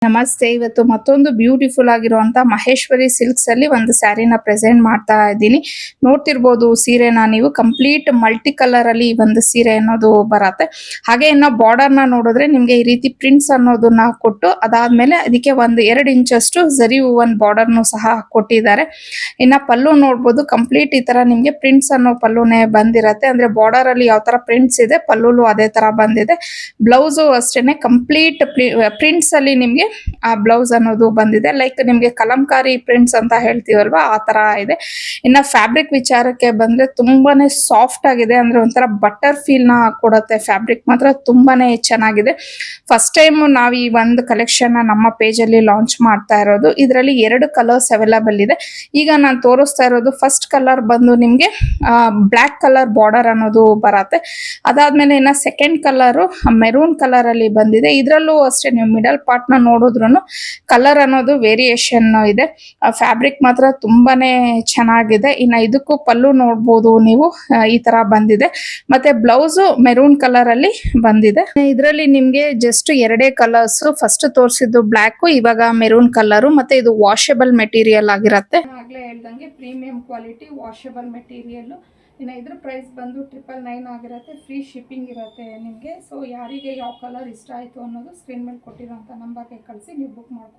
ನಮಸ್ತೆ. ಇವತ್ತು ಮತ್ತೊಂದು ಬ್ಯೂಟಿಫುಲ್ ಆಗಿರುವಂತ ಮಹೇಶ್ವರಿ ಸಿಲ್ಕ್ಸ್ ಅಲ್ಲಿ ಒಂದು ಸ್ಯಾರಿನ ಪ್ರೆಸೆಂಟ್ ಮಾಡ್ತಾ ಇದ್ದೀನಿ. ನೋಡ್ತಿರ್ಬೋದು ಸೀರೆನ ನೀವು ಕಂಪ್ಲೀಟ್ ಮಲ್ಟಿ ಕಲರ್ ಅಲ್ಲಿ ಒಂದು ಸೀರೆ ಅನ್ನೋದು ಬರತ್ತೆ. ಹಾಗೆ ಇನ್ನ ಬಾರ್ಡರ್ ನ ನೋಡಿದ್ರೆ ನಿಮ್ಗೆ ಈ ರೀತಿ ಪ್ರಿಂಟ್ಸ್ ಅನ್ನೋದನ್ನ ಕೊಟ್ಟು ಅದಾದ್ಮೇಲೆ ಅದಕ್ಕೆ ಒಂದು 2 ಇಂಚಷ್ಟು ಜರಿ ಹೂವನ್ ಬಾರ್ಡರ್ ನು ಸಹ ಕೊಟ್ಟಿದ್ದಾರೆ. ಇನ್ನ ಪಲ್ಲು ನೋಡ್ಬೋದು ಕಂಪ್ಲೀಟ್ ಈ ತರ ನಿಮ್ಗೆ ಪ್ರಿಂಟ್ಸ್ ಅನ್ನೋ ಪಲ್ಲುನೇ ಬಂದಿರತ್ತೆ. ಅಂದ್ರೆ ಬಾರ್ಡರ್ ಅಲ್ಲಿ ಯಾವ ತರ ಪ್ರಿಂಟ್ಸ್ ಇದೆ ಪಲ್ಲುಲು ಅದೇ ತರ ಬಂದಿದೆ. ಬ್ಲೌಸ್ ಅಷ್ಟೇನೆ ಕಂಪ್ಲೀಟ್ ಪ್ರಿಂಟ್ಸ್ ಅಲ್ಲಿ ನಿಮ್ಗೆ ಆ ಬ್ಲೌಸ್ ಅನ್ನೋದು ಬಂದಿದೆ. ಲೈಕ್ ನಿಮ್ಗೆ ಕಲಂಕಾರಿ ಪ್ರಿಂಟ್ಸ್ ಅಂತ ಹೇಳ್ತೀವಲ್ವಾ ಆ ತರ ಇದೆ. ಇನ್ನ ಫ್ಯಾಬ್ರಿಕ್ ವಿಚಾರಕ್ಕೆ ಬಂದ್ರೆ ತುಂಬಾನೇ ಸಾಫ್ಟ್ ಆಗಿದೆ. ಅಂದ್ರೆ ಒಂಥರ ಬಟರ್ ಫೀಲ್ ನ ಕೊಡುತ್ತೆ. ಫ್ಯಾಬ್ರಿಕ್ ಮಾತ್ರ ತುಂಬಾನೇ ಚೆನ್ನಾಗಿದೆ. ಫಸ್ಟ್ ಟೈಮ್ ನಾವು ಈ ಒಂದು ಕಲೆಕ್ಷನ್ ನಮ್ಮ ಪೇಜ್ ಅಲ್ಲಿ ಲಾಂಚ್ ಮಾಡ್ತಾ ಇರೋದು. ಇದರಲ್ಲಿ 2 ಕಲರ್ಸ್ ಅವೈಲಬಲ್ ಇದೆ. ಈಗ ನಾನು ತೋರಿಸ್ತಾ ಇರೋದು ಫಸ್ಟ್ ಕಲರ್ ಬಂದು ನಿಮ್ಗೆ ಬ್ಲಾಕ್ ಕಲರ್ ಬಾರ್ಡರ್ ಅನ್ನೋದು ಬರತ್ತೆ. ಅದಾದ್ಮೇಲೆ ಇನ್ನ ಸೆಕೆಂಡ್ ಕಲರ್ ಮೆರೂನ್ ಕಲರ್ ಅಲ್ಲಿ ಬಂದಿದೆ. ಇದರಲ್ಲೂ ಅಷ್ಟೇ ನೀವು ಮಿಡಲ್ ಪಾರ್ಟ್ ನ ನೋಡಿದ್ರು ಕಲರ್ ಅನ್ನೋದು ವೇರಿಯೇಷನ್ ಇದೆ. ಫ್ಯಾಬ್ರಿಕ್ ಮಾತ್ರ ತುಂಬಾನೇ ಚೆನ್ನಾಗಿದೆ. ಇನ್ನ ಇದಕ್ಕೂ ಪಲ್ಲು ನೋಡ್ಬೋದು ನೀವು ಈ ತರ ಬಂದಿದೆ. ಮತ್ತೆ ಬ್ಲೌಸ್ ಮೆರೂನ್ ಕಲರ್ ಅಲ್ಲಿ ಬಂದಿದೆ. ಇದರಲ್ಲಿ ನಿಮ್ಗೆ ಜಸ್ಟ್ 2 ಕಲರ್ಸ್. ಫಸ್ಟ್ ತೋರಿಸಿದ್ದು ಬ್ಲಾಕ್, ಇವಾಗ ಮೆರೂನ್ ಕಲರ್. ಮತ್ತೆ ಇದು ವಾಷಬಲ್ ಮೆಟೀರಿಯಲ್ ಆಗಿರತ್ತೆ. ಆಗ್ಲೇ ಹೇಳ್ದಂಗೆ ಪ್ರೀಮಿಯಂ ಕ್ವಾಲಿಟಿ ವಾಷಬಲ್ ಮೆಟೀರಿಯಲ್. ಇನ್ನು ಇದ್ರ ಪ್ರೈಸ್ ಬಂದು 999 ಆಗಿರುತ್ತೆ. ಫ್ರೀ ಶಿಪ್ಪಿಂಗ್ ಇರುತ್ತೆ ನಿಮಗೆ. ಸೊ ಯಾರಿಗೆ ಯಾವ ಕಲರ್ ಇಷ್ಟ ಆಯಿತು ಅನ್ನೋದು ಸ್ಕ್ರೀನ್ ಮೇಲೆ ಕೊಟ್ಟಿರೋಂಥ ನಂಬರ್ಗೆ ಕಳಿಸಿ ನೀವು ಬುಕ್ ಮಾಡ್ಕೊಂಡು